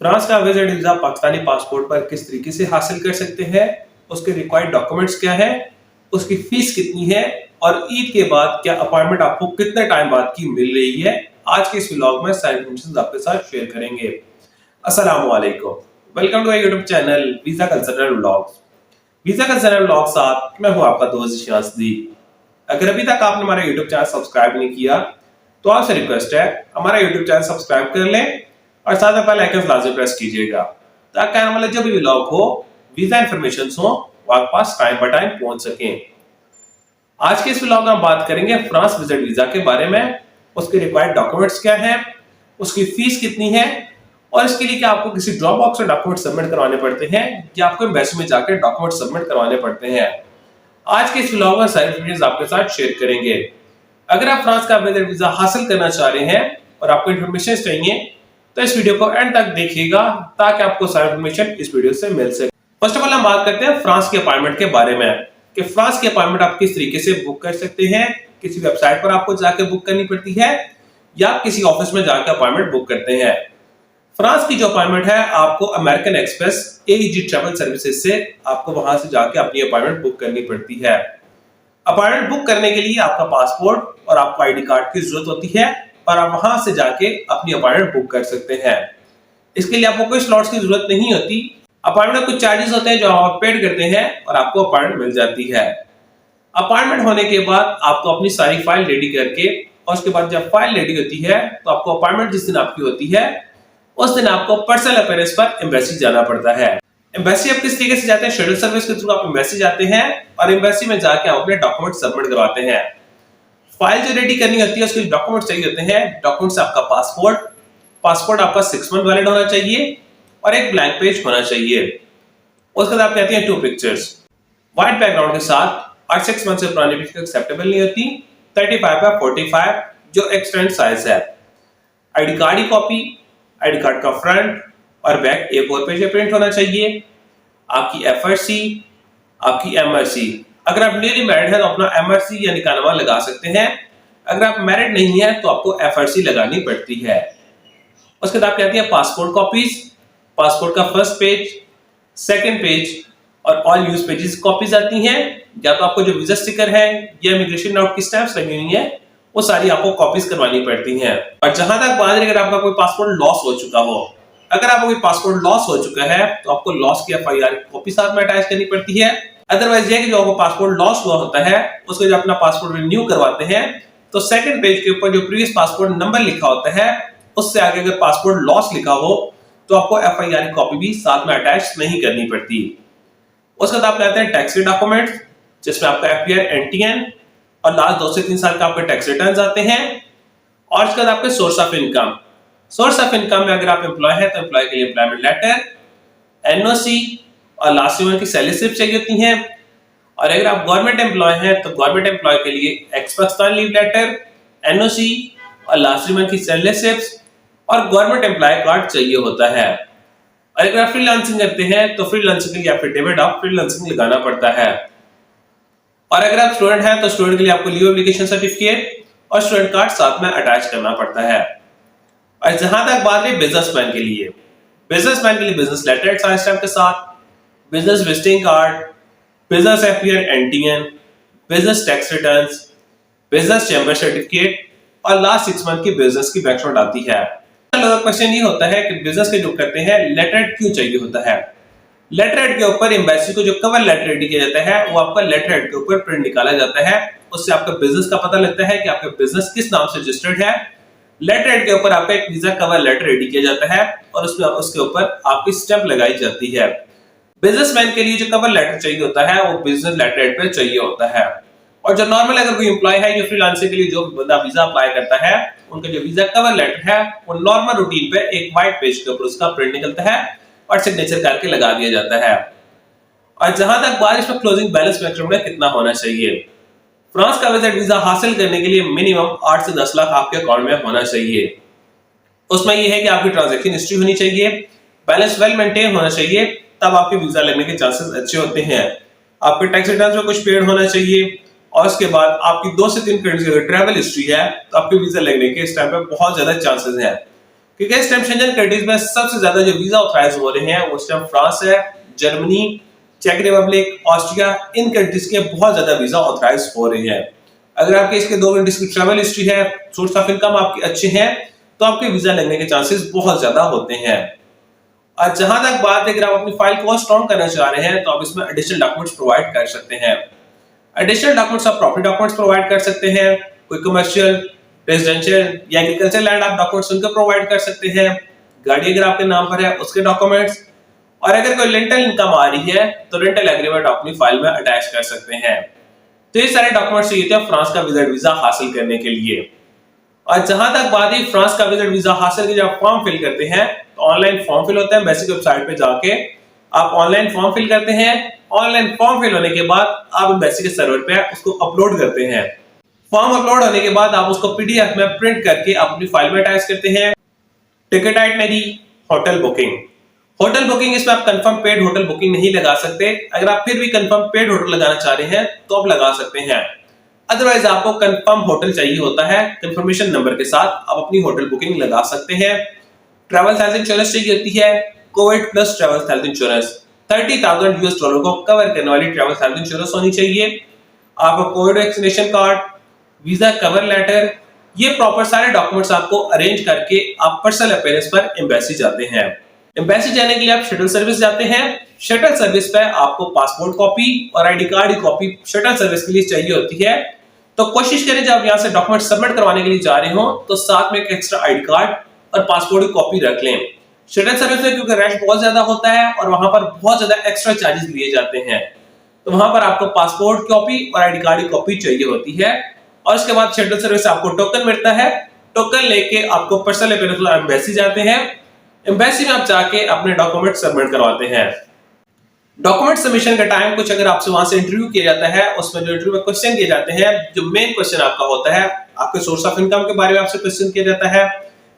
France का visit visa Pakistani passport पर किस तरीके से हासिल कर सकते हैं, उसके रिक्वायर्ड डॉक्यूमेंट्स क्या है, उसकी फीस कितनी है और ईद के बाद क्या अपॉइंटमेंट आपको कितने टाइम बाद की मिल रही है, आज के इस व्लॉग में सारी इन्फॉर्मेशन आपके साथ शेयर करेंगे। अस्सलाम वालेकुम, welcome to my YouTube channel visa consultant vlogs. Visa consultant vlog साथ मैं हूं आपका दोस्त शास्त्री। अगर अभी तक आपने हमारा यूट्यूब चैनल सब्सक्राइब नहीं किया तो आपसे रिक्वेस्ट है हमारा यूट्यूब चैनल सब्सक्राइब कर लें और साथ में बेल आइकन लाजमी प्रेस कीजिएगा ताकि आने वाले जो भी व्लॉग हो, वीजा इंफॉर्मेशन हो, वो आपके पास टाइम बाय टाइम पहुंच सकें। आज के इस व्लॉग में हम बात करेंगे फ्रांस विजिट वीजा के बारे में, उसके रिक्वायर्ड डॉक्यूमेंट्स क्या हैं, उसकी फीस कितनी है और इसके लिए क्या आपको किसी ड्रॉप बॉक्स में डॉक्यूमेंट सबमिट करवाने पड़ते हैं या आपको एम्बेसी में जाकर डॉक्यूमेंट सबमिट करवाने पड़ते हैं। आज के इस व्लॉग में सारी डिटेल्स आपके साथ शेयर करेंगे। अगर आप फ्रांस का विजिट वीजा हासिल करना चाह रहे हैं और आपको इन्फॉर्मेशन चाहिए तो इस वीडियो को एंड तक देखिएगा ताकि आपको सारी इन्फॉर्मेशन इस वीडियो से मिल सके। फर्स्ट ऑफ ऑल हम बात करते हैं फ्रांस के अपॉइंटमेंट के बारे में कि फ्रांस के अपॉइंटमेंट आप किस तरीके से बुक कर सकते हैं। किसी वेबसाइट पर आपको जाकर बुक करनी पड़ती है या किसी ऑफिस में जाकर अपॉइंटमेंट बुक करते हैं। फ्रांस की जो अपॉइंटमेंट है आपको American express AEG travel services से आपको वहां से जाके अपनी अपॉइंटमेंट बुक करनी पड़ती है। अपॉइंटमेंट बुक करने के लिए आपका पासपोर्ट और आपको ID कार्ड की जरूरत होती है और आप वहां से जाके अपनी अपॉइंटमेंट बुक कर सकते हैं। इसके लिए आपको कोई स्लॉट्स की जरूरत नहीं होती। अपॉइंटमेंट कुछ चार्जेस होते हैं जो आप पेड करते हैं और आपको अपॉइंटमेंट मिल जाती है। अपॉइंटमेंट होने के बाद आपको अपनी सारी फाइल रेडी करके और उसके बाद जब फाइल रेडी होती है तो आपको अपॉइंटमेंट जिस दिन आपकी होती है उस दिन आपको पर्सनल अपीयरेंस पर एम्बेसी जाना पड़ता है। एम्बेसी आप किस तरीके से जाते हैं, शेड्यूल सर्विस के थ्रू आप एम्बेसी जाते हैं और एम्बेसी में जाके आप अपने डॉक्यूमेंट सबमिट करवाते हैं। फाइल जो रेडी करनी होती है उसके डॉक्यूमेंट चाहिए होते हैं। डॉक्यूमेंट्स आपका पासपोर्ट आपका 6 मंथ वैलिड होना चाहिए और एक ब्लैंक पेज होना चाहिए। उसके बाद आप कहते हैं 2 पिक्चर्स व्हाइट बैकग्राउंड के साथ और 6 मंथ से पुरानी पिक्चर एक्सेप्टेबल नहीं होती। 35 by 45 जो एक्सटेंड साइज है। आईडी कार्ड की कॉपी, आईडी कार्ड का फ्रंट और बैक A4 पेज पे प्रिंट होना चाहिए। आपकी FRC, आपकी MRC, अगर आप न्यूली मैरिड हैं तो अपना MRC या निकाह लगा सकते हैं। अगर आप मैरिड नहीं है तो आपको FRC लगानी पड़ती है। उसके बाद आप कहते हैं पासपोर्ट कॉपीज, पासपोर्ट का फर्स्ट पेज, सेकंड पेज और ऑल यूज पेजेस कॉपीज आती हैं। या तो आपको जो वीजा स्टिकर है या इमिग्रेशन नोट की स्टैंप्स लगी हुई है वो सारी आपको कॉपीज करवानी पड़ती हैं। और जहां तक बात है अगर आपका कोई पासपोर्ट लॉस हो चुका हो, अगर आपका कोई पासपोर्ट लॉस हो चुका है तो आपको लॉस की FIR कॉपी साथ में अटैच करनी पड़ती है। अदरवाइज ये कि जो आपको पासपोर्ट लॉस हुआ होता है उसको जब अपना पासपोर्ट रिन्यू करवाते हैं तो सेकंड पेज के ऊपर जो प्रीवियस पासपोर्ट नंबर लिखा होता है उससे आगे अगर पासपोर्ट लॉस लिखा हो तो आपको FIR कॉपी भी साथ में अटैच नहीं करनी पड़ती। उसके बाद आप कहते हैं टैक्स डॉक्यूमेंट जिसमें आपका FPR NTN और लास्ट 2 से 3 साल का आपके टैक्स रिटर्न्स आते हैं। और उसके बाद आपके सोर्स ऑफ इनकम में अगर आप एम्प्लॉय हैं तो एम्प्लॉय के लिए एम्प्लॉयमेंट लेटर, NOC और लास्ट ईयर की सैलरी स्लिप चाहिए होती हैं। और अगर आप गवर्नमेंट एम्प्लॉय हैं तो गवर्नमेंट एम्प्लॉय के लिए एक्स-पाकिस्तान लीव लेटर, NOC और लास्ट ईयर की सैलरी स्लिप्स और गवर्नमेंट एम्प्लॉय कार्ड चाहिए होता है। और अगर आप फ्रीलांसिंग करते हैं तो फ्रीलांसिंग के लिए एफिडेविट ऑफ फ्रीलांसिंग लगाना पड़ता है। और अगर आप स्टूडेंट हैं तो स्टूडेंट के लिए आपको लीव एप्लीकेशन सर्टिफिकेट और स्टूडेंट कार्ड साथ में अटैच करना पड़ता है। और जहां तक बात है बिजनेसमैन के लिए बिजनेस लेटर साइंस स्टैम्प के साथ, business visiting card, business FPR NTN, business tax returns, business chamber certificate और लास्ट 6 मंथ की बिजनेस की बैकग्राउंड आती है। क्वेश्चन ये होता है कि बिजनेस के जो करते हैं लेटर हेड क्यों चाहिए होता है। लेटर हेड के ऊपर एम्बेसी को जो कवर लेटर रेडी किया जाता है वो आपका लेटर हेड के ऊपर प्रिंट निकाला जाता है। उससे आपका बिजनेस का पता लगता है कि आपका बिजनेस किस नाम से रजिस्टर्ड है। लेटर हेड के ऊपर आपका एक वीजा कवर लेटर रेडी किया जाता है और उसमें उसके ऊपर आपकी स्टैंप लगाई जाती है। बिजनेसमैन के लिए जो कवर लेटर चाहिए होता है वो बिजनेस लेटर हेड पे चाहिए होता है। और जो नॉर्मल अगर कोई एम्प्लॉय है जो फ्रीलांसिंग के लिए जो बंदा वीजा अप्लाई करता है उनका जो वीजा कवर लेटर है वो नॉर्मल रूटीन पे एक व्हाइट पेज के ऊपर उसका प्रिंट निकलता है और सिग्नेचर करके लगा दिया जाता है। और जहां तक बात इसमें क्लोजिंग बैलेंस मैक्सिमम में कितना होना चाहिए, फ्रांस का विजिट वीजा हासिल करने के लिए मिनिमम 8 से 10 लाख आपके अकाउंट में होना चाहिए। उसमें यह है कि आपकी ट्रांजैक्शन हिस्ट्री होनी चाहिए, बैलेंस वेल मेंटेन होना चाहिए, तब आपके वीजा लगने के चांसेस अच्छे होते हैं। आपके टैक्स रिटर्न्स में कुछ पेड होना चाहिए और उसके बाद आपकी 2 से 3 क्रेडिट्स की ट्रैवल हिस्ट्री है तो आपके वीजा लगने के इस टाइम पे बहुत ज्यादा चांसेस हैं। क्योंकि इस टाइम शेंजन कंट्रीज में सबसे ज्यादा जो वीजा ऑथराइज हो रहे हैं उस टाइम फ्रांस है, जर्मनी, चेक रिपब्लिक, ऑस्ट्रिया, इन कंट्रीज के बहुत ज्यादा वीजा ऑथराइज हो रहे हैं। अगर आपके इसके 2 कंट्रीज की ट्रैवल हिस्ट्री है, सोर्स ऑफ इनकम आपकी अच्छे हैं, तो आपके वीजा लगने के चांसेस बहुत ज्यादा होते हैं। और जहां तक बात है अगर आप अपनी फाइल को स्ट्रॉन्ग करना चाह रहे हैं तो आप इसमें एडिशनल डॉक्यूमेंट्स प्रोवाइड कर सकते हैं। एडिशनल डॉक्यूमेंट्स आप प्रॉपर्टी डॉक्यूमेंट्स प्रोवाइड कर सकते हैं, कोई कमर्शियल, रेजिडेंशियल या एग्रीकल्चर लैंड आप डॉक्यूमेंट्स उनके प्रोवाइड कर सकते हैं। गाड़ी अगर आपके नाम पर है उसके डॉक्यूमेंट्स, और अगर कोई रेंटल इनकम आ रही है तो रेंटल एग्रीमेंट अपनी फाइल में अटैच कर सकते हैं। तो ये सारे डॉक्यूमेंट्स चाहिए थे फ्रांस का विजिट वीजा हासिल करने के लिए। और जहां तक बात है फ्रांस का विजिट वीजा हासिल के जब फॉर्म फिल करते हैं तो ऑनलाइन फॉर्म फिल होता है, बेसिक वेबसाइट पे जाके आप ऑनलाइन फॉर्म फिल करते हैं। ऑनलाइन फॉर्म फिल होने के बाद आप एम्बेसी के सर्वर पे उसको अपलोड करते हैं। फॉर्म अपलोड होने के बाद आप उसको पीडीएफ में प्रिंट करके अपनी फाइल में अटैच करते हैं। Ticket itinerary, hotel booking. Hotel booking इसमें आप कंफर्म पेड होटल बुकिंग नहीं लगा सकते। अगर आप फिर भी कंफर्म पेड होटल लगाना चाह रहे हैं तो आप लगा सकते हैं, अदरवाइज आपको कंफर्म होटल चाहिए होता है कंफर्मेशन नंबर के साथ आप अपनी होटल बुकिंग लगा सकते हैं। ट्रैवल हेल्थ इंश्योरेंस चाहिए होती है, Covid plus travel health insurance, $30,000 को कवर करने वाली ट्रैवल हेल्थ इंश्योरेंस होनी चाहिए। आपको Covid vaccination card, visa cover letter, ये प्रॉपर सारे डॉक्यूमेंट्स आपको अरेंज करके आप पर्सनल अपीयरेंस पर एम्बेसी जाते हैं। एम्बेसी जाने के लिए आप शटल सर्विस जाते हैं। शटल सर्विस पे आपको पासपोर्ट कॉपी और आईडी कार्ड की कॉपी शटल सर्विस के लिए चाहिए होती है। तो कोशिश करें जब आप यहाँ से डॉक्यूमेंट सबमिट करवाने के लिए जा रहे हो तो साथ में एक एक्स्ट्रा आईडी कार्ड और पासपोर्ट की कॉपी रख लें। शटल सर्विस में क्योंकि रश बहुत ज्यादा होता है और वहां पर बहुत ज्यादा एक्स्ट्रा चार्जेस लिए जाते हैं, तो वहां पर आपको पासपोर्ट कॉपी और आईडी कार्ड की कॉपी चाहिए होती है। और उसके बाद शटल सर्विस से आपको टोकन मिलता है। टोकन लेके आपको पर्सनल अपीयरेंस एम्बेसी जाते हैं। एम्बेसी में आप जाके अपने डॉक्यूमेंट सबमिट करवाते हैं। डॉक्यूमेंट सबमिशन का टाइम कुछ अगर आपसे वहां से इंटरव्यू किया जाता है, उसमें जो इंटरव्यू में क्वेश्चन किए जाते हैं, जो मेन क्वेश्चन आपका होता है आपके सोर्स ऑफ इनकम के बारे में आपसे क्वेश्चन किया जाता है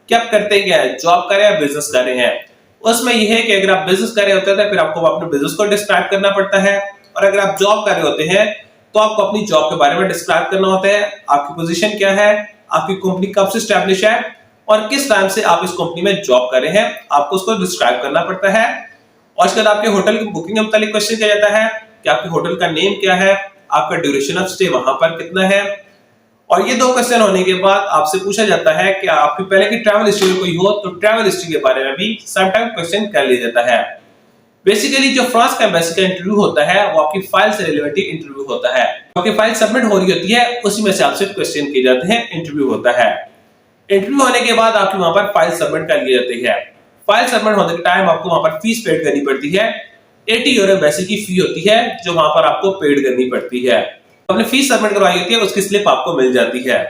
कि आप करते क्या है, जॉब कर रहे हैं, बिजनेस कर रहे हैं। उसमें यह है कि अगर आप बिजनेस कर रहे होते हैं फिर आपको अपने बिजनेस को डिस्क्राइब करना पड़ता है, और अगर आप जॉब कर रहे होते हैं तो आपको अपनी जॉब के बारे में डिस्क्राइब करना होता है। आपकी पोजीशन क्या है, आपकी कंपनी कब से स्टैब्लिश है और किस टाइम से आप इस कंपनी में जॉब कर रहे हैं, आपको उसको डिस्क्राइब करना पड़ता है। और उसके बाद आपके होटल की बुकिंग के मुताबिक क्वेश्चन किया जाता है कि आपके होटल का नेम क्या है, आपका ड्यूरेशन ऑफ स्टे वहां पर कितना है। और ये 2 क्वेश्चन होने के बाद आपसे पूछा जाता है कि आपकी पहले की ट्रैवल हिस्ट्री कोई हो तो ट्रैवल हिस्ट्री के बारे में भी समटाइम क्वेश्चन कर लिया जाता है। बेसिकली जो फ्रांस का एम्बेसी का इंटरव्यू होता है वो आपकी फाइल से रिलेटेड इंटरव्यू होता है। आपकी फाइल सबमिट हो रही होती है उसी में से आपसे क्वेश्चन किए जाते हैं, इंटरव्यू होता है। इंटरव्यू होने के बाद आपकी वहां पर फाइल सबमिट कर ली जाती है। फाइल सबमिट होने के टाइम आपको वहां पर फीस पेड करनी पड़ती है। 80 यूरो एम्बेसी की फी होती है जो वहां पर आपको पेड करनी पड़ती है। आपने फीस सबमिट करवाई होती है, उसकी स्लिप आपको मिल जाती है।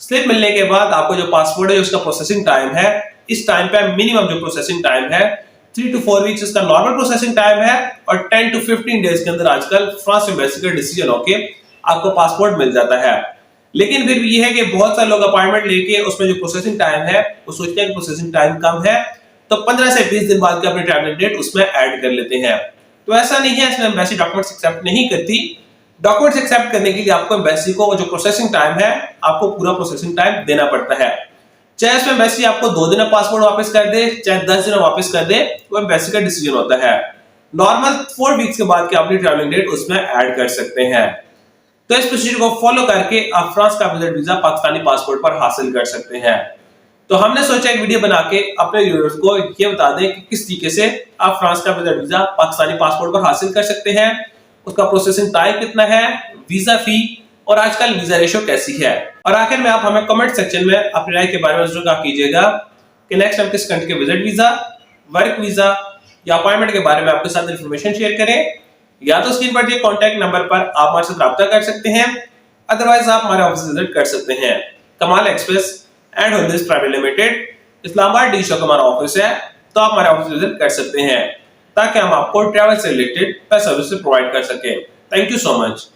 स्लिप मिलने के बाद आपको जो पासपोर्ट है उसका प्रोसेसिंग टाइम है, इस टाइम पे मिनिमम जो प्रोसेसिंग टाइम है 3 to 4 वीक्स इसका नॉर्मल प्रोसेसिंग टाइम है, और 10 to 15 डेज के अंदर आजकल फ्रांस एम्बेसी का डिसीजन होके आपको पासपोर्ट मिल जाता है। लेकिन फिर ये है कि बहुत सारे लोग अपॉइंटमेंट लेके उसमें जो प्रोसेसिंग टाइम है वो सोचते हैं कि प्रोसेसिंग टाइम कम है तो 15 से 20 दिन बाद की अपनी ट्रैवल डेट उसमें ऐड कर लेते हैं। तो ऐसा नहीं है, इसमें एम्बेसी डॉक्यूमेंट्स एक्सेप्ट नहीं करती। डॉक्यूमेंट्स एक्सेप्ट करने के लिए आपको एम्बेसी को जो प्रोसेसिंग टाइम है आपको पूरा प्रोसेसिंग टाइम देना पड़ता है। चाहे इसमें एम्बेसी आपको 2 दिन में पासपोर्ट वापस कर दे, चाहे 10 दिन में वापस कर दे, वो एम्बेसी का डिसीजन होता है। नॉर्मल 4 वीक्स के बाद की अपनी ट्रैवलिंग डेट उसमें ऐड कर सकते हैं। तो इस प्रोसीजर को फॉलो करके आप फ्रांस का विजिट वीजा पाकिस्तानी पासपोर्ट पर हासिल कर सकते हैं। तो हमने सोचा एक वीडियो बना के अपने व्यूअर्स को ये बता दें कि किस तरीके से आप फ्रांस का विजिट वीजा पाकिस्तानी पासपोर्ट पर हासिल कर सकते हैं, उसका प्रोसेसिंग टाइम कितना है, वीजा फी और आजकल वीजा रेशो कैसी है। और आखिर में आप हमें कमेंट सेक्शन में अपनी राय के बारे में जरूर कीजिएगा कि नेक्स्ट हम किस कंट्री के विजिट वीजा, वर्क वीजा या अपॉइंटमेंट के बारे में आपके साथ इंफॉर्मेशन शेयर करें। या तो स्क्रीन पर दिए कांटेक्ट नंबर पर आप हमारे साथ राब्ता कर सकते हैं, अदरवाइज आप हमारे ऑफिस विजिट कर सकते हैं। Kamal express and holdings private limited, Islamabad D Chowk हमारा ऑफिस है, तो आप हमारे ऑफिस विजिट कर सकते हैं ताकि हम आपको ट्रैवल से रिलेटेड सर्विस प्रोवाइड कर सकें। Thank you so much.